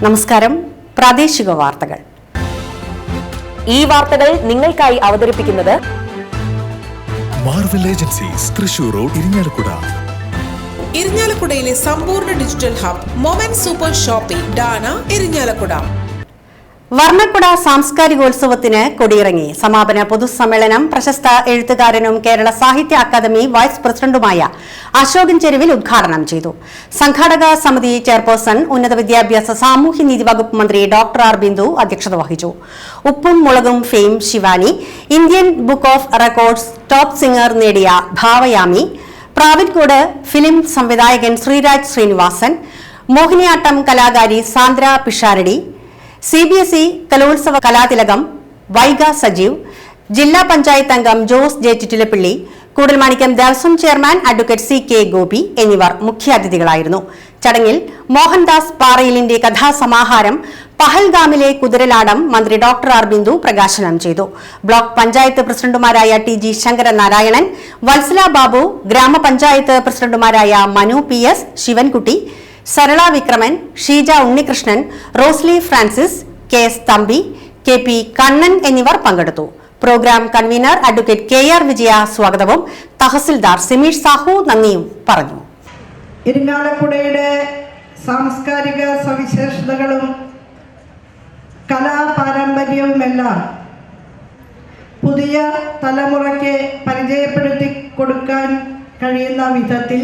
നമസ്കാരം. പ്രാദേശിക വാർത്തകൾ. ഈ വാർത്തകൾ നിങ്ങൾക്കായി അവതരിപ്പിക്കുന്നത് Marvel agencies, Thrissur road, Irinjalakuda. ഇരിഞ്ഞാലക്കുടയിലെ സമ്പൂർണ്ണ digital hub moment super shopping ഡാന, ഇരിഞ്ഞാലക്കുട. വർണ്ണക്കുട സാംസ്കാരികോത്സവത്തിന് കൊടിയിറങ്ങി. സമാപന പൊതുസമ്മേളനം പ്രശസ്ത എഴുത്തുകാരനും കേരള സാഹിത്യ അക്കാദമി വൈസ് പ്രസിഡന്റുമായ അശോകൻ ചെരുവിൽ ഉദ്ഘാടനം ചെയ്തു. സംഘാടക സമിതി ചെയർപേഴ്സൺ ഉന്നത വിദ്യാഭ്യാസ സാമൂഹ്യനീതി വകുപ്പ് മന്ത്രി ഡോക്ടർ ആർ ബിന്ദു അധ്യക്ഷത വഹിച്ചു. ഉപ്പും മുളകും fame Shivani, Indian book of records top singer നേടിയ ഭാവയാമി, പ്രാവിൻകോട് ഫിലിം സംവിധായകൻ ശ്രീരാജ് ശ്രീനിവാസൻ, മോഹിനിയാട്ടം കലാകാരി സാന്ദ്ര പിഷാരടി, CBSE കലോത്സവ കലാതിലകം വൈഗ സജീവ്, ജില്ലാ പഞ്ചായത്ത് അംഗം Jose J Chittilappilly, Koodalmanikyam Devaswom chairman advocate CK Gopi എന്നിവർ മുഖ്യാതിഥികളായിരുന്നു. ചടങ്ങിൽ മോഹൻദാസ് പാറയിലിന്റെ കഥാസമാഹാരം പഹൽഗാമിലെ കുതിരലാടം മന്ത്രി ഡോക്ടർ ആർ ബിന്ദു പ്രകാശനം ചെയ്തു. ബ്ലോക്ക് പഞ്ചായത്ത് പ്രസിഡന്റുമാരായ TG ശങ്കരനാരായണൻ, വത്സല ബാബു, ഗ്രാമപഞ്ചായത്ത് പ്രസിഡന്റുമാരായ Manu PS, Sivankutty, Sarala Vikraman, Sheeja Unnikrishnan, Rosly Francis, KS Thampi, KP Kannan എന്നിവർ പങ്കെടുത്തു. Program convener advocate KR Vijaya സ്വാഗതവും തഹസിൽദാർ സിമീഷ് സാഹു നന്ദിയും പറഞ്ഞു. ഇരിങ്ങാലക്കുടയുടെ സാംസ്കാരിക സവിശേഷതകളും കലാപാരമ്പര്യവുമെല്ലാം പുതിയ തലമുറയ്ക്ക് പരിചയപ്പെടുത്തി കൊടുക്കാൻ കഴിയുന്ന വിധത്തിൽ,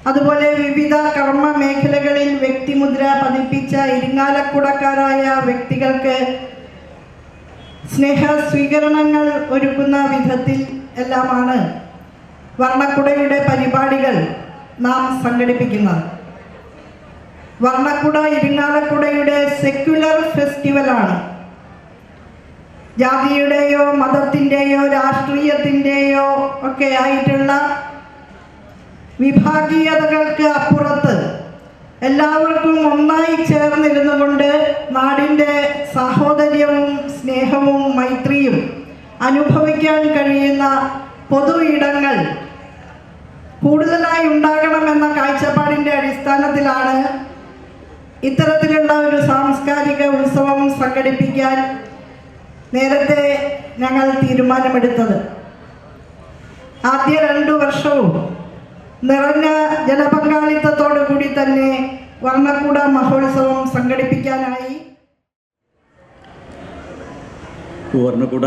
അതുപോലെ വിവിധ കർമ്മ മേഖലകളിൽ വ്യക്തിമുദ്ര പതിപ്പിച്ച ഇരിങ്ങാലക്കുടക്കാരായ വ്യക്തികൾക്ക് സ്നേഹ സ്വീകരണങ്ങൾ ഒരുക്കുന്ന വിധത്തിൽ എല്ലാമാണ് വർണ്ണക്കുടയുടെ പരിപാടികൾ നാം സംഘടിപ്പിക്കുന്നത്. വർണ്ണക്കുട ഇരിങ്ങാലക്കുടയുടെ സെക്യുലർ ഫെസ്റ്റിവലാണ്. ജാതിയുടെയോ മതത്തിൻ്റെയോ രാഷ്ട്രീയത്തിൻ്റെയോ ഒക്കെ ആയിട്ടുള്ള വിഭാഗീയതകൾക്ക് അപ്പുറത്ത് എല്ലാവർക്കും ഒന്നായി ചേർന്നിരുന്നു കൊണ്ട് നാടിൻ്റെ സാഹോദര്യവും സ്നേഹവും മൈത്രിയും അനുഭവിക്കാൻ കഴിയുന്ന പൊതു ഇടങ്ങൾ കൂടുതലായി ഉണ്ടാകണമെന്ന കാഴ്ചപ്പാടിൻ്റെ അടിസ്ഥാനത്തിലാണ് ഇത്തരത്തിലുള്ള ഒരു സാംസ്കാരിക ഉത്സവം സംഘടിപ്പിക്കാൻ നേരത്തെ ഞങ്ങൾ തീരുമാനമെടുത്തത്. ആദ്യ 2 വർഷവും നിറഞ്ഞ ജനപങ്കാളിത്തത്തോടു കൂടി തന്നെ വർണ്ണക്കുട മഹോത്സവം സംഘടിപ്പിക്കാനായി. വർണ്ണക്കുട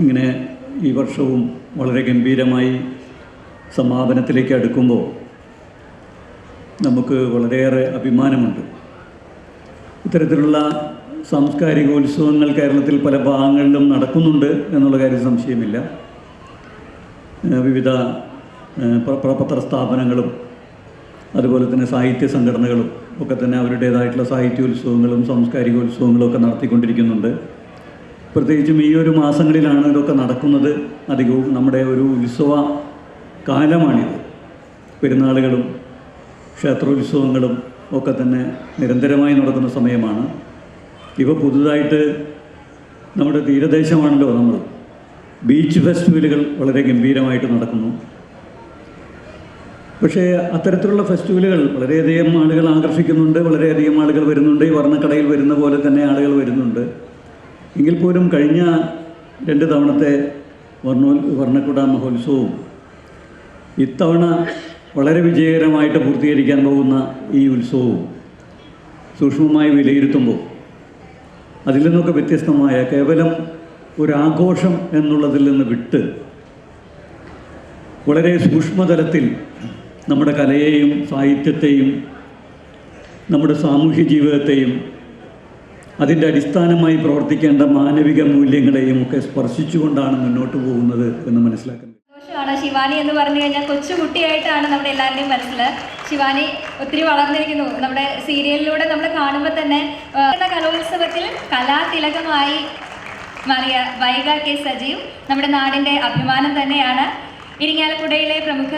ഇങ്ങനെ ഈ വർഷവും വളരെ ഗംഭീരമായി സമാപനത്തിലേക്ക് അടുക്കുമ്പോൾ നമുക്ക് വളരെയേറെ അഭിമാനമുണ്ട്. ഇത്തരത്തിലുള്ള സാംസ്കാരികോത്സവങ്ങൾ കേരളത്തിൽ പല ഭാഗങ്ങളിലും നടക്കുന്നുണ്ട് എന്നുള്ള കാര്യം സംശയമില്ല. വിവിധ പത്രസ്ഥാപനങ്ങളും അതുപോലെ തന്നെ സാഹിത്യ സംഘടനകളും ഒക്കെ തന്നെ അവരുടേതായിട്ടുള്ള സാഹിത്യോത്സവങ്ങളും സാംസ്കാരികോത്സവങ്ങളും ഒക്കെ നടത്തിക്കൊണ്ടിരിക്കുന്നുണ്ട്. പ്രത്യേകിച്ചും ഈ ഒരു മാസങ്ങളിലാണ് ഇതൊക്കെ നടക്കുന്നത്. അധികവും നമ്മുടെ ഒരു ഉത്സവ കാലമാണിത്. പെരുന്നാളുകളും ക്ഷേത്രോത്സവങ്ങളും ഒക്കെ തന്നെ നിരന്തരമായി നടക്കുന്ന സമയമാണ്. ഇവ പുതുതായിട്ട് നമ്മുടെ തീരദേശമാണല്ലോ, നമ്മൾ ബീച്ച് ഫെസ്റ്റിവലുകൾ വളരെ ഗംഭീരമായിട്ട് നടക്കുന്നു. പക്ഷേ അത്തരത്തിലുള്ള ഫെസ്റ്റിവലുകൾ വളരെയധികം ആളുകൾ ആകർഷിക്കുന്നുണ്ട്, വളരെയധികം ആളുകൾ വരുന്നുണ്ട്. ഈ വർണ്ണക്കടയിൽ വരുന്ന പോലെ തന്നെ ആളുകൾ വരുന്നുണ്ട്. എങ്കിൽ പോലും കഴിഞ്ഞ 2 തവണത്തെ വർണ്ണക്കുട മഹോത്സവവും ഇത്തവണ വളരെ വിജയകരമായിട്ട് പൂർത്തീകരിക്കാൻ പോകുന്ന ഈ ഉത്സവവും സൂക്ഷ്മമായി വിലയിരുത്തുമ്പോൾ അതിൽ നിന്നൊക്കെ വ്യത്യസ്തമായ കേവലം ഒരാഘോഷം എന്നുള്ളതിൽ നിന്ന് വിട്ട് വളരെ സൂക്ഷ്മതലത്തിൽ നമ്മുടെ കലയെയും സാഹിത്യത്തെയും നമ്മുടെ സാമൂഹ്യ ജീവിതത്തെയും അതിൻ്റെ അടിസ്ഥാനമായി പ്രവർത്തിക്കേണ്ട മാനവിക മൂല്യങ്ങളെയും ഒക്കെ സ്പർശിച്ചുകൊണ്ടാണ് മുന്നോട്ട് പോകുന്നത് എന്ന് മനസ്സിലാക്കുന്നത്. ശിവാനി എന്ന് പറഞ്ഞു കഴിഞ്ഞാൽ കൊച്ചുകുട്ടിയായിട്ടാണ് നമ്മുടെ എല്ലാവരുടെയും മനസ്സിൽ. ശിവാനി ഒത്തിരി വളർന്നിരിക്കുന്നു. നമ്മുടെ സീരിയലിലൂടെ നമ്മൾ കാണുമ്പോൾ തന്നെ കലോത്സവത്തിൽ കലാതിലകമായി മാറിയ വൈഗ K സജീവ് നമ്മുടെ നാടിൻ്റെ അഭിമാനം തന്നെയാണ്. ഇരിങ്ങാലക്കുടയിലെ പ്രമുഖ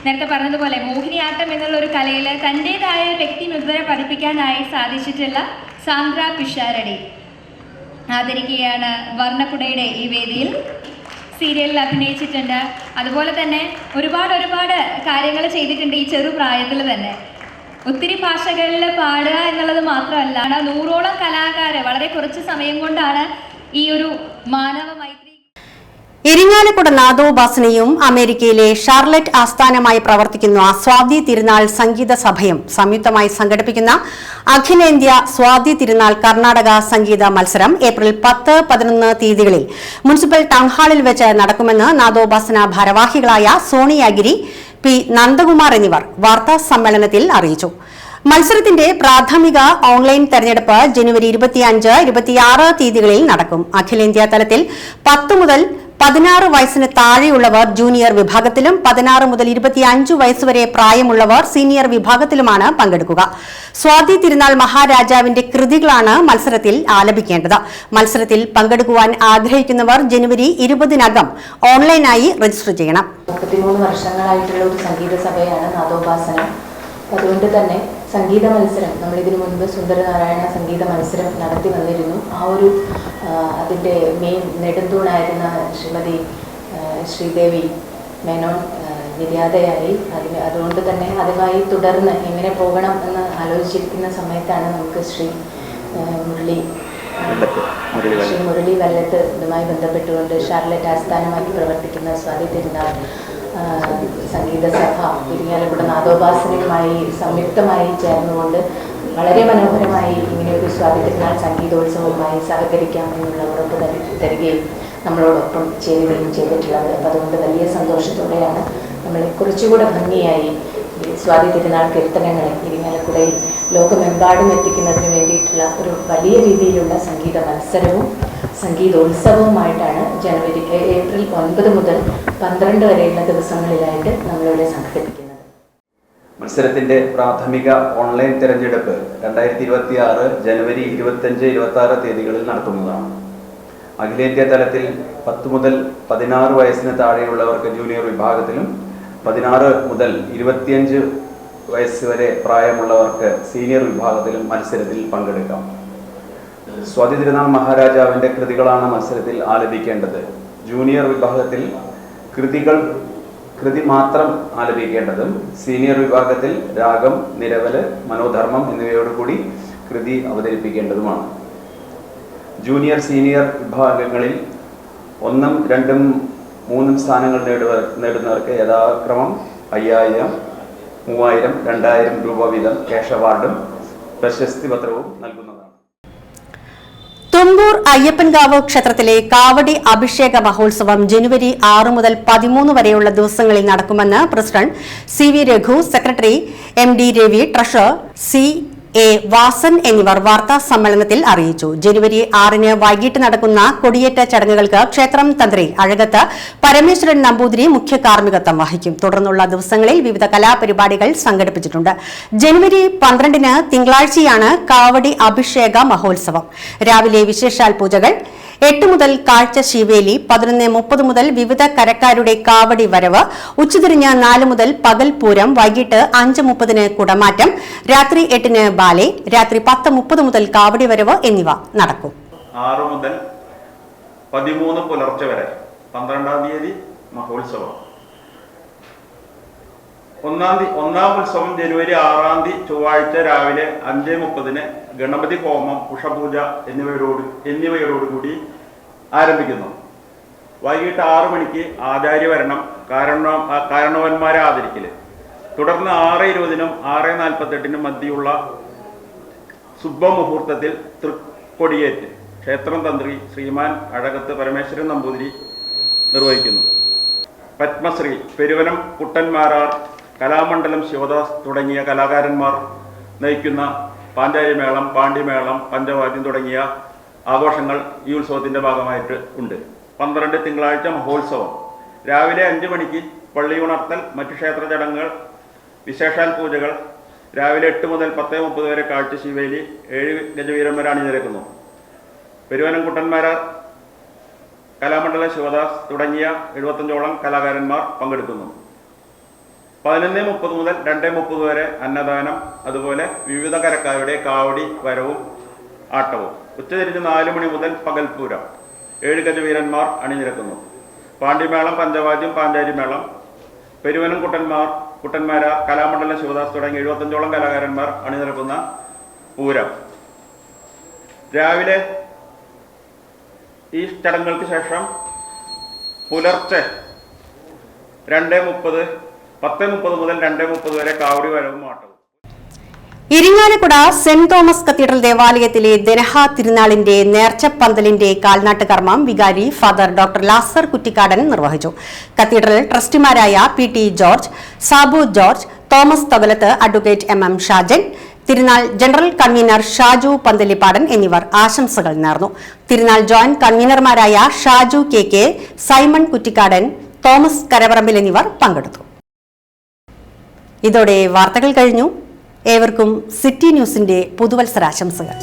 നേരത്തെ പറഞ്ഞതുപോലെ മോഹിനിയാട്ടം എന്നുള്ളൊരു കലയിൽ തൻ്റേതായ വ്യക്തിമുദ്ര പതിപ്പിക്കാനായി സാധിച്ചിട്ടുള്ള സാന്ദ്ര പിഷാരടി ആദരിക്കുകയാണ് വർണ്ണക്കുടയുടെ ഈ വേദിയിൽ. സീരിയലിൽ അഭിനയിച്ചിട്ടുണ്ട്. അതുപോലെ തന്നെ ഒരുപാട് കാര്യങ്ങൾ ചെയ്തിട്ടുണ്ട് ഈ ചെറുപ്രായത്തിൽ തന്നെ. ഒത്തിരി ഭാഷകളിൽ പാടുക എന്നുള്ളത് മാത്രമല്ല, 100ഓളം കലാകാര് വളരെ കുറച്ച് സമയം കൊണ്ടാണ് ഈ ഒരു മാനവ മൈത്രി. ഇരിങ്ങാലക്കുട നാദോപാസനയും അമേരിക്കയിലെ ഷാർലറ്റ് ആസ്ഥാനമായി പ്രവർത്തിക്കുന്ന സ്വാതി തിരുനാൾ സംഗീത സഭയും സംയുക്തമായി സംഘടിപ്പിക്കുന്ന അഖിലേന്ത്യാ സ്വാതി തിരുനാൾ കർണാടക സംഗീത മത്സരം ഏപ്രിൽ 10, 11 തീയതികളിൽ മുനിസിപ്പൽ ടൗൺഹാളിൽ വെച്ച് നടക്കുമെന്ന് നാദോപാസന ഭാരവാഹികളായ സോണിയാഗിരി, പി നന്ദകുമാർ എന്നിവർ വാർത്താ സമ്മേളനത്തിൽ അറിയിച്ചു. മത്സരത്തിന്റെ പ്രാഥമിക ഓൺലൈൻ തെരഞ്ഞെടുപ്പ് ജനുവരി 25, 26 തീയതികളിൽ നടക്കും. അഖിലേന്ത്യാ തലത്തിൽ 10 മുതൽ 16 വയസ്സിന് താഴെയുള്ളവർ ജൂനിയർ വിഭാഗത്തിലും 16 മുതൽ 25 വയസ്സുവരെ പ്രായമുള്ളവർ സീനിയർ വിഭാഗത്തിലുമാണ് പങ്കെടുക്കുക. സ്വാതി തിരുനാൾ മഹാരാജാവിന്റെ കൃതികളാണ് മത്സരത്തിൽ ആലപിക്കേണ്ടത്. മത്സരത്തിൽ പങ്കെടുക്കുവാൻ ആഗ്രഹിക്കുന്നവർ ജനുവരി 20-നകം ഓൺലൈനായി രജിസ്റ്റർ ചെയ്യണം. 33 വർഷങ്ങളായിട്ടുള്ള ഒരു സംഗീത സഭയാണ് നാദോപാസന. അതുകൊണ്ട് തന്നെ സംഗീത മത്സരം നമ്മൾ ഇതിനു മുൻപ് സുന്ദരനാരായണ സംഗീത മത്സരം നടത്തി വന്നിരുന്നു. അതിൻ്റെ മെയിൻ നെടുന്തൂണായിരുന്ന ശ്രീമതി ശ്രീദേവി മേനോൻ നിര്യാതയായി. അതുകൊണ്ട് തന്നെ അതുമായി തുടർന്ന് എങ്ങനെ പോകണം എന്ന് ആലോചിച്ചിരിക്കുന്ന സമയത്താണ് നമുക്ക് ശ്രീ മുരളി വല്ലത്ത് ഇതുമായി ബന്ധപ്പെട്ടുകൊണ്ട് ഷാർലറ്റ് ആസ്ഥാനമാക്കി പ്രവർത്തിക്കുന്ന സ്വാതി തിരുനാൾ സംഗീത സഭ ഇരിങ്ങാലക്കുട നാദോപാസനയുമായി സംയുക്തമായി ചേർന്നുകൊണ്ട് വളരെ മനോഹരമായി ഇങ്ങനെയൊരു സ്വാതി തിരുനാൾ സംഗീതോത്സവവുമായി സഹകരിക്കാം എന്നുള്ള ഉറപ്പ് തരികയും നമ്മളോടൊപ്പം ചേരുകയും ചെയ്തിട്ടുള്ളത്. അപ്പം അതുകൊണ്ട് വലിയ സന്തോഷത്തോടെയാണ് നമ്മൾ കുറച്ചുകൂടെ ഭംഗിയായി സ്വാതി തിരുനാൾ കീർത്തനങ്ങളെ ഇരിങ്ങാലക്കുടയിൽ ലോകമെമ്പാടും എത്തിക്കുന്നതിന് വേണ്ടിയിട്ടുള്ള ഒരു വലിയ രീതിയിലുള്ള സംഗീത മത്സരവും സംഗീതോത്സവവുമായിട്ടാണ് ഏപ്രിൽ 9 മുതൽ 12 വരെയുള്ള ദിവസങ്ങളിലായിട്ട് നമ്മളിവിടെ സംഘടിപ്പിക്കുന്നത്. മത്സരത്തിന്റെ പ്രാഥമിക ഓൺലൈൻ തിരഞ്ഞെടുപ്പ് 2026 ജനുവരി 25, 26 തീയതികളിൽ നടത്തുന്നതാണ്. അഖിലേന്ത്യാ തലത്തിൽ 10 മുതൽ 16 വയസ്സിന് താഴെയുള്ളവർക്ക് ജൂനിയർ വിഭാഗത്തിലും 16 മുതൽ 25 വയസ്സ് വരെ പ്രായമുള്ളവർക്ക് സീനിയർ വിഭാഗത്തിലും മത്സരത്തിൽ പങ്കെടുക്കാം. സ്വാതി തിരുനാൾ മഹാരാജാവിന്റെ കൃതികളാണ് മത്സരത്തിൽ ആലപിക്കേണ്ടത്. ജൂനിയർ വിഭാഗത്തിൽ കൃതി മാത്രം ആലപിക്കേണ്ടതും സീനിയർ വിഭാഗത്തിൽ രാഗം, നിരവല്, മനോധർമ്മം എന്നിവയോടുകൂടി കൃതി അവതരിപ്പിക്കേണ്ടതുമാണ്. ജൂനിയർ സീനിയർ വിഭാഗങ്ങളിൽ 1, 2, 3 സ്ഥാനങ്ങൾ നേടുന്നവർക്ക് യഥാക്രമം 5000, 3000, 2000 രൂപ വീതം ക്യാഷ് അവാർഡും പ്രശസ്തി പത്രവും നൽകുന്നതാണ്. തുമ്പൂർ അയ്യപ്പൻകാവ് ക്ഷേത്രത്തിലെ കാവടി അഭിഷേക മഹോത്സവം ജനുവരി 6 മുതൽ 13 വരെയുള്ള ദിവസങ്ങളിൽ നടക്കുമെന്ന് president CV Raghu, secretary MD Ravi, treasurer CA Vasan എന്നിവർ വാർത്താ സമ്മേളനത്തിൽ അറിയിച്ചു. ജനുവരി 6-ന് വൈകിട്ട് നടക്കുന്ന കൊടിയേറ്റ ചടങ്ങുകൾക്ക് ക്ഷേത്രം തന്ത്രി അഴകത്ത് പരമേശ്വരൻ നമ്പൂതിരി മുഖ്യ കാർമ്മികത്വം വഹിക്കും. തുടർന്നുള്ള ദിവസങ്ങളിൽ വിവിധ കലാപരിപാടികൾ സംഘടിപ്പിച്ചിട്ടുണ്ട്. ജനുവരി 12-ന് തിങ്കളാഴ്ചയാണ് കാവടി അഭിഷേക മഹോത്സവം. രാവിലെ വിശേഷാൽ പൂജകൾ, 8 മുതൽ കാഴ്ച ശിവേലി, 11:30 മുതൽ വിവിധ കരക്കാരുടെ കാവടി വരവ്, ഉച്ചതിരിഞ്ഞ് 4 മുതൽ പകൽ പൂരം, വൈകിട്ട് 5:30-ന് കുടമാറ്റം, രാത്രി 8-ന് ബാലെ, രാത്രി 10:30 മുതൽ കാവടി വരവ് എന്നിവ നടക്കും. 6 മുതൽ 13 പുലർച്ചെ വരെ 12-ാം തീയതി മഹോത്സവം. ഒന്നാം ഉത്സവം ജനുവരി 6-ാം തീയതി ചൊവ്വാഴ്ച രാവിലെ 5:30-ന് ഗണപതി ഹോമം, ഉഷപൂജ എന്നിവയോടുകൂടി ആരംഭിക്കുന്നു. വൈകിട്ട് 6 മണിക്ക് ആചാര്യവരണം, കാരണവന്മാരെ ആദരിക്കൽ. തുടർന്ന് 6:20-നും 6:48-നും മധ്യയുള്ള ശുഭമുഹൂർത്തത്തിൽ തൃക്കൊടിയേറ്റ് ക്ഷേത്രം തന്ത്രി ശ്രീമാൻ അഴകത്ത് പരമേശ്വരൻ നമ്പൂതിരി നിർവഹിക്കുന്നു. പത്മശ്രീ പെരുവനം കുട്ടന്മാരാർ, കലാമണ്ഡലം ശിവദാസ് തുടങ്ങിയ കലാകാരന്മാർ നയിക്കുന്ന പാഞ്ചാരിമേളം, പാണ്ഡിമേളം, പഞ്ചവാദ്യം തുടങ്ങിയ ആഘോഷങ്ങൾ ഈ ഉത്സവത്തിൻ്റെ ഭാഗമായിട്ട് ഉണ്ട്. 12 തിങ്കളാഴ്ച മഹോത്സവം. രാവിലെ 5 മണിക്ക് പള്ളിയുണർത്തൽ, മറ്റു ക്ഷേത്ര ചടങ്ങുകൾ, വിശേഷാൽ പൂജകൾ. രാവിലെ 8 മുതൽ 10:30 വരെ കാഴ്ച ശിവേലി, 7 ഗജവീരന്മാർ അണിനിരക്കുന്നു. പെരുവനം കുട്ടന്മാരാർ, കലാമണ്ഡലം ശിവദാസ് തുടങ്ങിയ 75ഓളം കലാകാരന്മാർ പങ്കെടുക്കുന്നു. 11:30 മുതൽ 2:30 വരെ അന്നദാനം, അതുപോലെ വിവിധ കരക്കാരുടെ കാവടി വരവും ആട്ടവും. ഉച്ചതിരിഞ്ഞ് 4 മണി മുതൽ പകൽപൂരം, 7 ഗജവീരന്മാർ അണിനിരക്കുന്നു. പാണ്ഡിമേളം, പഞ്ചവാദ്യം, പാഞ്ചാരിമേളം. പെരുവനം കുട്ടന്മാർ കുട്ടന്മാര, കലാമണ്ഡലം ശിവദാസ് തുടങ്ങി 75ഓളം കലാകാരന്മാർ അണിനിരക്കുന്ന പൂരം. രാവിലെ ഈ ചടങ്ങുകൾക്ക് ശേഷം പുലർച്ചെ 10:30 മുതൽ 2:30 വരെ കാവടി വരവും ആട്ടവും. ഇരിങ്ങാലക്കുട സെന്റ് തോമസ് കത്തീഡ്രൽ ദേവാലയത്തിലെ ദനഹ തിരുനാളിന്റെ നേർച്ചപ്പന്തലിന്റെ കാൽനാട്ട് കർമ്മം വികാരി ഫാദർ ഡോക്ടർ ലാസർ കുറ്റിക്കാടൻ നിർവഹിച്ചു. കത്തീഡ്രൽ ട്രസ്റ്റിമാരായ PT George, Sabu George, Thomas Thokalath, advocate MM Shajan, തിരുനാൾ ജനറൽ കൺവീനർ ഷാജു പന്തലിപ്പാടൻ എന്നിവർ ആശംസകൾ നേർന്നു. തിരുനാൾ ജോയിന്റ് കൺവീനർമാരായ Shaju KK, Simon Kuttikkadan, Thomas Karaparambil എന്നിവർ പങ്കെടുത്തു. ഇതോടെ വാർത്തകൾ കഴിഞ്ഞു. ഏവർക്കും സിറ്റി ന്യൂസിന്റെ പുതുവത്സരാശംസകൾ.